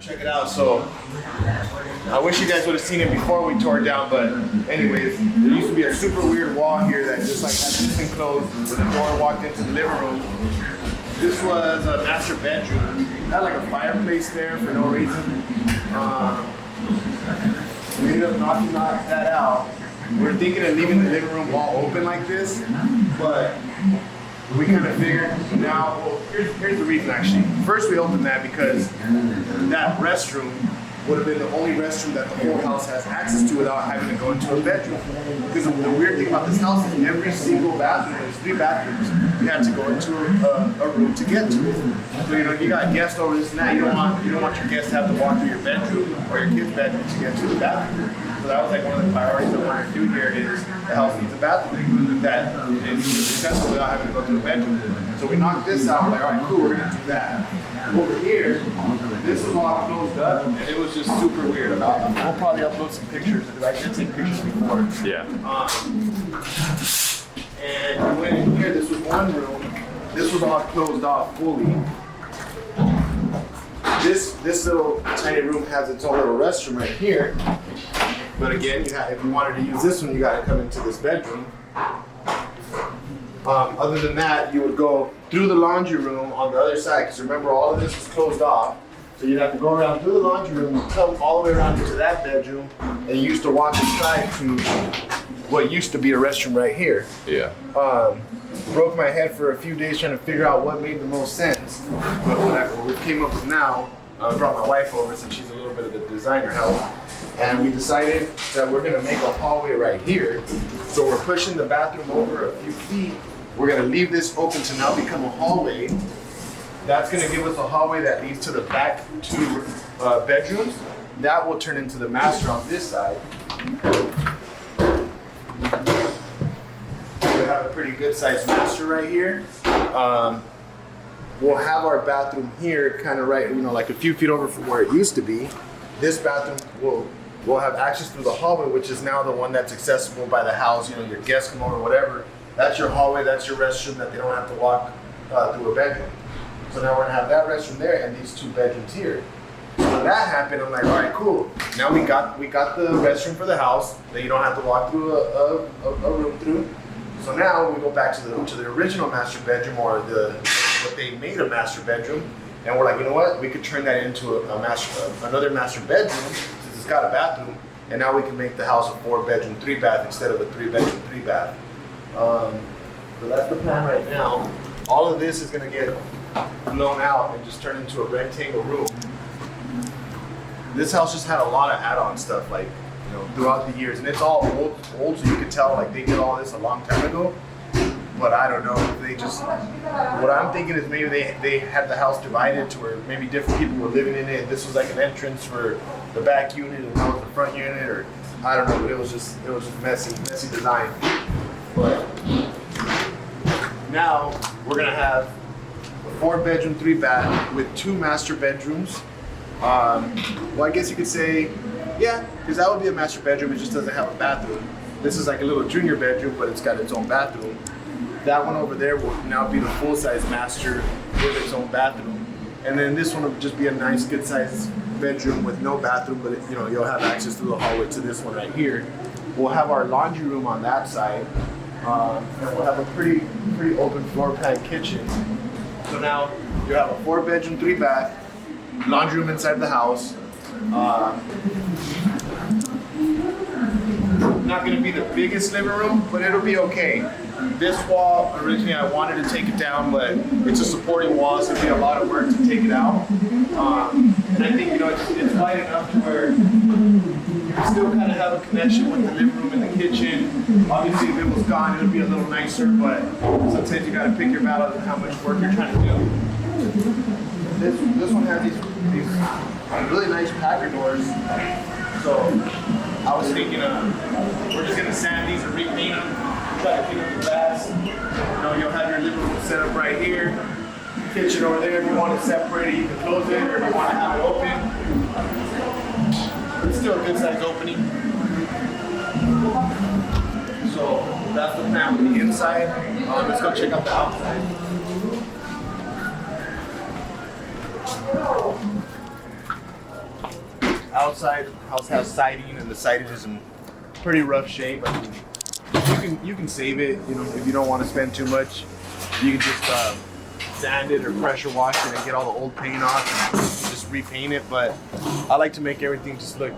check it out. So I wish you guys would have seen it before we tore it down, but anyways, there used to be a super weird wall here that just like had this enclosed when the door walked into the living room. This was a master bedroom. It had like a fireplace there for no reason. We ended up knocking that out. We were thinking of leaving the living room wall open like this, but we kind of figured now, well, here's the reason actually. First we opened that because that restroom would have been the only restroom that the whole house has access to without having to go into a bedroom. Because the weird thing about this house is every single bathroom, there's 3 bathrooms, you had to go into a room to get to it. So you got guests over this and that, you don't want your guests to have to walk through your bedroom or your kid's bedroom to get to the bathroom. So that was like one of the priorities I wanted to do here is the house needs a bathroom that is accessible without having to go to the bedroom. So we knocked this out, like, all right, cool, we're gonna do that. Over here, this was all closed up, and it was just super weird. We'll probably upload some pictures, because I did take pictures before. Yeah. And we went in here, this was one room. This was all closed off fully. This little tiny room has its own little restroom right here. But again, if you wanted to use this one, you got to come into this bedroom. Other than that, you would go through the laundry room on the other side, because remember, all of this is closed off. So you'd have to go around through the laundry room, come all the way around into that bedroom, and you used to walk inside to what used to be a restroom right here. Yeah. Broke my head for a few days trying to figure out what made the most sense. But what we came up with now, I brought my wife over since she's a little bit of the designer help. And we decided that we're gonna make a hallway right here. So we're pushing the bathroom over a few feet. We're gonna leave this open to now become a hallway. That's gonna give us a hallway that leads to the back 2 bedrooms. That will turn into the master on this side. We have a pretty good sized master right here. We'll have our bathroom here kind of right, like a few feet over from where it used to be. This bathroom will have access through the hallway, which is now the one that's accessible by the house. Your guests come over, whatever. That's your hallway, that's your restroom that they don't have to walk through a bedroom. So now we're gonna have that restroom there and these 2 bedrooms here. So when that happened, I'm like, all right, cool. Now we got the restroom for the house that you don't have to walk through a room through. So now we go back to the original master bedroom, or what they made a master bedroom. And we're like, you know what? We could turn that into another master bedroom, since it's got a bathroom. And now we can make the house a 4-bedroom, 3-bath instead of a 3-bedroom, 3-bath. So that's the plan right now. All of this is gonna get blown out and just turn into a rectangle room. This house just had a lot of add-on stuff, like, throughout the years. And it's all old, so you can tell like they did all this a long time ago. But I don't know, what I'm thinking is maybe they had the house divided to where maybe different people were living in it. This was like an entrance for the back unit and that was the front unit, or I don't know, but it was just messy design. But now we're gonna have a 4-bedroom, 3-bath with 2 master bedrooms. Well, I guess you could say, yeah, because that would be a master bedroom, it just doesn't have a bathroom. This is like a little junior bedroom, but it's got its own bathroom. That one over there will now be the full-size master with its own bathroom. And then this one will just be a nice, good-sized bedroom with no bathroom, but you'll have access through the hallway to this one right here. We'll have our laundry room on that side, and we'll have a pretty open floor plan kitchen. So now you have a 4-bedroom, 3-bath, laundry room inside the house. Not gonna be the biggest living room, but it'll be okay. This wall, originally I wanted to take it down, but it's a supporting wall, so it'll be a lot of work to take it out. And I think, it's wide enough to where you still kind of have a connection with the living room and the kitchen. Obviously, if it was gone, it would be a little nicer, but sometimes you gotta pick your battles and how much work you're trying to do. This one has these really nice packer doors. So I was thinking we're just gonna sand these and repaint them, try to clean up the glass. You'll have your living room set up right here, kitchen over there. If you want it separated, you can close it, or if you want to have it open. It's still a good size opening. So that's the plan with the inside. Let's go check out the outside. outside, the house has siding, and the siding is in pretty rough shape. I mean, you can save it. You know, if you don't want to spend too much, you can just sand it or pressure wash it and get all the old paint off and just repaint it. But I like to make everything just look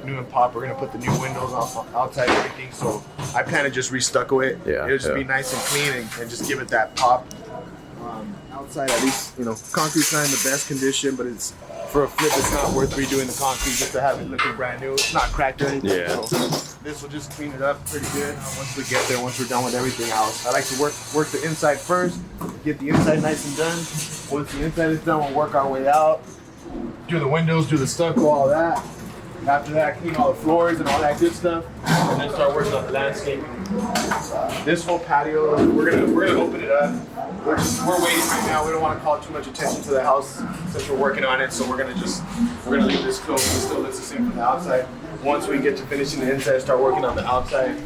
new and pop. We're gonna put the new windows outside and everything, so I kind of just restucco it. Yeah, it'll just be nice and clean and just give it that pop. Outside, at least, you know, concrete's not in the best condition, but it's for a flip, it's not worth redoing the concrete just to have it looking brand new. It's not cracked or anything. Yeah. So this will just clean it up pretty good once we get there, once we're done with everything else. I like to work the inside first, get the inside nice and done. Once the inside is done, we'll work our way out, do the windows, do the stucco, all that. After that, clean all the floors and all that good stuff, and then start working on the landscaping. This whole patio, we're gonna open it up. We're waiting right now. We don't want to call too much attention to the house since we're working on it, so we're gonna leave this closed. It still looks the same from the outside. Once we get to finishing the inside, start working on the outside,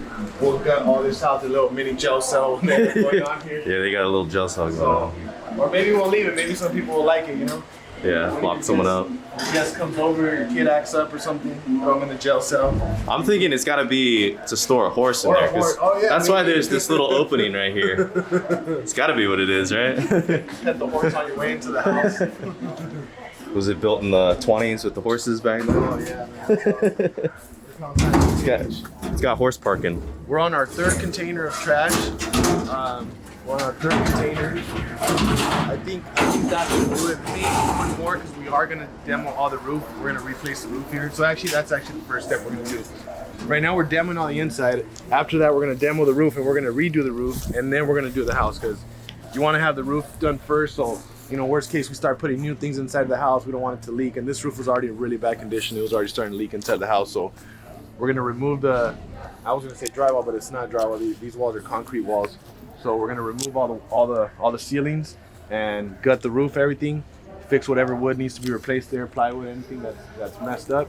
we'll gut all this out, the little mini gel cell going on here. Yeah, they got a little gel cell going on. Or maybe we'll leave it. Maybe some people will like it, you know. Yeah, lock someone up. Your guest comes over, your kid acts up or something, throw them in the jail cell. I'm thinking it's gotta be to store a horse in Or a there. 'Cause horse. Oh, yeah, that's maybe. why there's this little opening right here. It's gotta be what it is, right? Pet the horse on your way into the house. Was it built in the 20s with the horses back then? Oh yeah, man. It's got horse parking. We're on our third container of trash. We're on our third container. I think that should do it. Maybe one more because we are gonna demo all the roof. We're gonna replace the roof here. So that's actually the first step we're gonna do. Right now we're demoing on the inside. After that, we're gonna demo the roof and we're gonna redo the roof, and then we're gonna do the house because you want to have the roof done first. So, you know, worst case, we start putting new things inside the house. We don't want it to leak, and this roof was already in really bad condition. It was already starting to leak inside the house. So we're gonna remove I was gonna say drywall, but it's not drywall. These walls are concrete walls. So we're gonna remove all the ceilings and gut the roof, everything, fix whatever wood needs to be replaced there, plywood, anything that's messed up.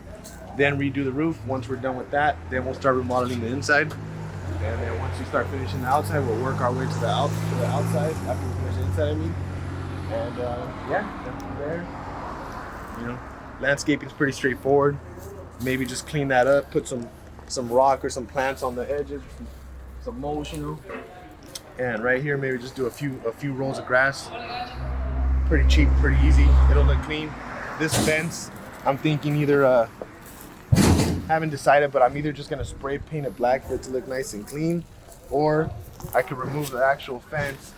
Then redo the roof. Once we're done with that, then we'll start remodeling the inside. And then once we start finishing the outside, we'll work our way to the outside after we finish the inside, I mean. And yeah, then from there, you know, landscaping's pretty straightforward. Maybe just clean that up, put some rock or some plants on the edges, some mulch, you know. And right here, maybe just do a few rows of grass. Pretty cheap, pretty easy. It'll look clean. This fence, I'm thinking either, haven't decided, but I'm either just gonna spray paint it black for it to look nice and clean, or I could remove the actual fence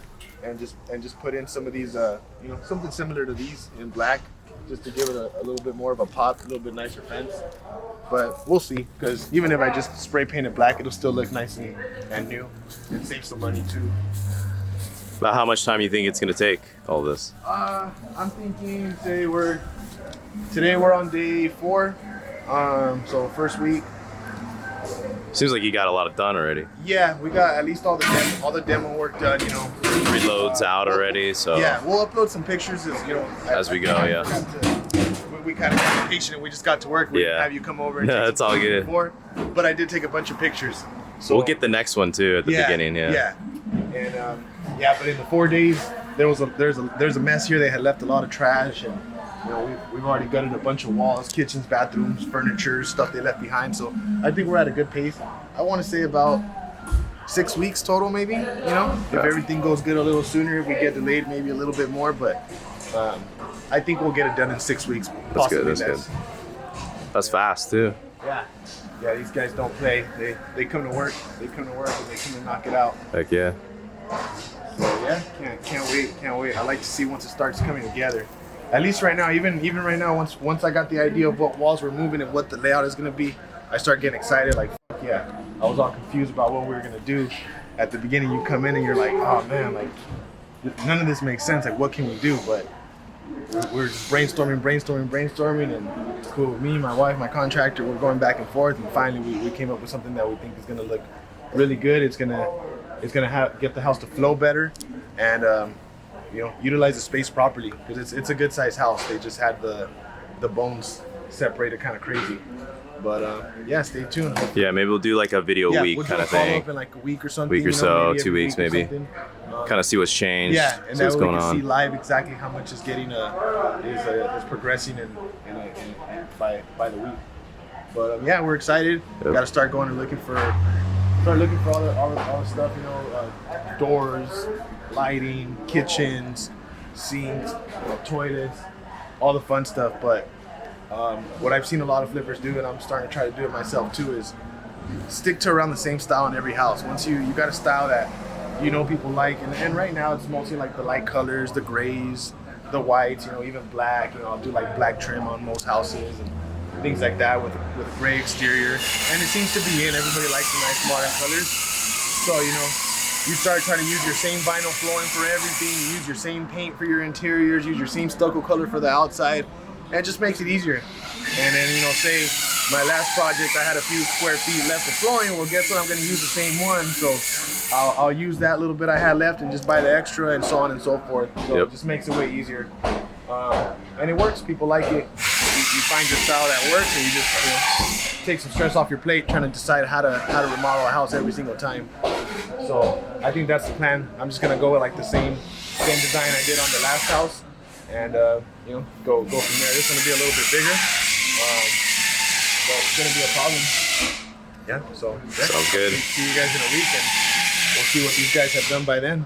and just put in some of these, you know, something similar to these in black, just to give it a little bit more of a pop, a little bit nicer fence. But we'll see, because even if I just spray paint it black, it'll still look nice and new and save some money too. About how much time you think it's gonna take, all this? I'm thinking, today we're on day 4, so first week. Seems like you got a lot of done already. Yeah, we got at least all the demo work done, you know. Reloads out already, so. Yeah, we'll upload some pictures as, you know. As we go, yeah. We kind of got patient and we just got to work. We didn't have you come over and Yeah, take it's some all pictures good. before, but I did take a bunch of pictures. So We'll get the next one too at the beginning, yeah. Yeah, and but in the 4 days, there's a mess here. They had left a lot of trash, and you know we've already gutted a bunch of walls, kitchens, bathrooms, furniture, stuff they left behind. So I think we're at a good pace. I want to say about 6 weeks total, maybe. You know, if everything goes good a little sooner, if we get delayed, maybe a little bit more. But I think we'll get it done in 6 weeks. That's good. That's good. That's fast too. Yeah, these guys don't play. They come to work. They come to work and they come to knock it out. Heck yeah. So yeah, can't wait. I like to see once it starts coming together. At least right now, even right now, once I got the idea of what walls we're moving and what the layout is gonna be, I start getting excited. Like, fuck yeah. I was all confused about what we were gonna do. At the beginning, you come in and you're like, oh man, like none of this makes sense. Like, what can we do? But we're just brainstorming, and it's cool with me, my wife, my contractor. We're going back and forth, and finally we came up with something that we think is gonna look really good. It's gonna get the house to flow better, and you know, utilize the space properly, because it's a good sized house. They just had the bones separated kind of crazy. But yeah, stay tuned. Yeah, maybe we'll do like a video week we'll kind of follow thing. up in like a week or something. Week or you know, so, maybe 2 every weeks week or maybe. something. Kind of see what's changed. Yeah, and see that what's way we going can on. see live exactly how much is getting is progressing and by the week. But yeah, we're excited. Yep. Got to start going and looking for all the stuff, you know, doors, lighting, kitchens, sinks, toilets, all the fun stuff. But what I've seen a lot of flippers do, and I'm starting to try to do it myself too, is stick to around the same style in every house. Once you got a style that you know people like, and right now it's mostly like the light colors, the grays, the whites, you know, even black. You know, I'll do like black trim on most houses and things like that with a gray exterior. And it seems to be in. Everybody likes the nice modern colors. So, you know, you start trying to use your same vinyl flooring for everything, you use your same paint for your interiors, use your same stucco color for the outside, and it just makes it easier. And then, you know, say my last project, I had a few square feet left of flooring. Well, guess what? I'm going to use the same one. So I'll use that little bit I had left and just buy the extra, and so on and so forth. So it just makes it way easier. And it works. People like it. You find your style that works, and you just take some stress off your plate trying to decide how to remodel a house every single time. So I think that's the plan. I'm just going to go with like the same design I did on the last house, and you know, go from there. This is going to be a little bit bigger. But it's gonna be a problem. Yeah, so Sounds good. See you guys in a week, and we'll see what these guys have done by then.